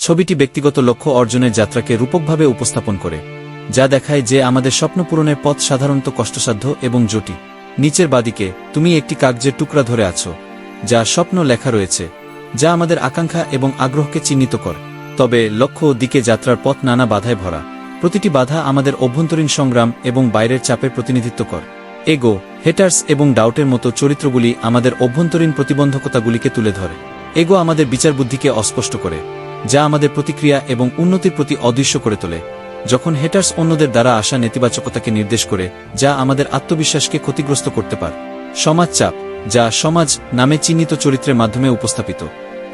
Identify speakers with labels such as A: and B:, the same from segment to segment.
A: ছবিটি ব্যক্তিগত লক্ষ্য অর্জনের যাত্রাকে রূপকভাবে উপস্থাপন করে, যা দেখায় যে আমাদের স্বপ্ন পূরণের পথ সাধারণত কষ্টসাধ্য এবং জটিল। নিচের বাদিকে তুমি একটি কাগজের টুকরা ধরে আছো, যা স্বপ্ন লেখা রয়েছে, যা আমাদের আকাঙ্ক্ষা এবং আগ্রহকে চিহ্নিত করে। তবে লক্ষ্য দিকে যাত্রার পথ নানা বাধায় ভরা। প্রতিটি বাধা আমাদের অভ্যন্তরীণ সংগ্রাম এবং বাইরের চাপের প্রতিনিধিত্ব করে। এগো, হেটার্স এবং ডাউটের মতো চরিত্রগুলি আমাদের অভ্যন্তরীণ প্রতিবন্ধকতাগুলিকে তুলে ধরে। এগো আমাদের বিচারবুদ্ধিকে অস্পষ্ট করে, যা আমাদের প্রতিক্রিয়া এবং উন্নতির প্রতি অদৃশ্য করে তোলে, যখন হেটার্স অন্যদের দ্বারা আসা নেতিবাচকতাকে নির্দেশ করে, যা আমাদের আত্মবিশ্বাসকে ক্ষতিগ্রস্ত করতে পারে। সমাজ চাপ, যা সমাজ নামে চিহ্নিত চরিত্রের মাধ্যমে উপস্থাপিত,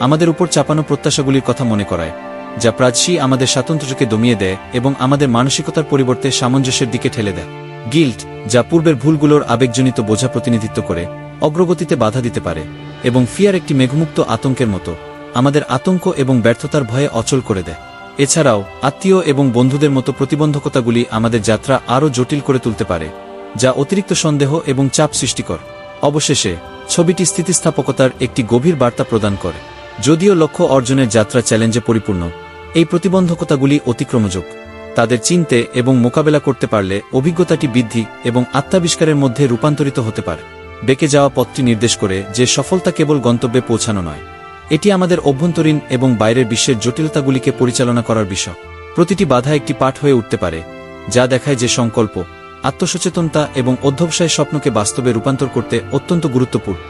A: আমাদের উপর চাপানো প্রত্যাশাগুলির কথা মনে করায়, যা প্রায়শই আমাদের স্বাতন্ত্র্যকে দমিয়ে দেয় এবং আমাদের মানসিকতার পরিবর্তে সামঞ্জস্যের দিকে ঠেলে দেয়। গিল্ট, যা পূর্বের ভুলগুলোর আবেগজনিত বোঝা প্রতিনিধিত্ব করে, অগ্রগতিতে বাধা দিতে পারে। এবং ফিয়ার একটি মেঘমুক্ত আতঙ্কের মতো, আমাদের আতঙ্ক এবং ব্যর্থতার ভয়ে অচল করে দেয়। এছাড়াও আত্মীয় এবং বন্ধুদের মতো প্রতিবন্ধকতাগুলি আমাদের যাত্রা আরও জটিল করে তুলতে পারে, যা অতিরিক্ত সন্দেহ এবং চাপ সৃষ্টি করে। অবশেষে ছবিটি স্থিতিস্থাপকতার একটি গভীর বার্তা প্রদান করে। যদিও লক্ষ্য অর্জনের যাত্রা চ্যালেঞ্জে পরিপূর্ণ, এই প্রতিবন্ধকতাগুলি অতিক্রমযোগ্য। তাদের চিনতে এবং মোকাবেলা করতে পারলে অভিজ্ঞতাটি বৃদ্ধি এবং আত্মাবিষ্কারের মধ্যে রূপান্তরিত হতে পারে। বেঁকে যাওয়া পথটি নির্দেশ করে যে সফলতা কেবল গন্তব্যে পৌঁছানো নয়, এটি আমাদের অভ্যন্তরীণ এবং বাইরের বিশ্বের জটিলতাগুলিকে পরিচালনা করার বিষয়। প্রতিটি বাধা একটি পাঠ হয়ে উঠতে পারে, যা দেখায় যে সংকল্প, আত্মসচেতনতা এবং অধ্যবসায় স্বপ্নকে বাস্তবে রূপান্তর করতে অত্যন্ত গুরুত্বপূর্ণ।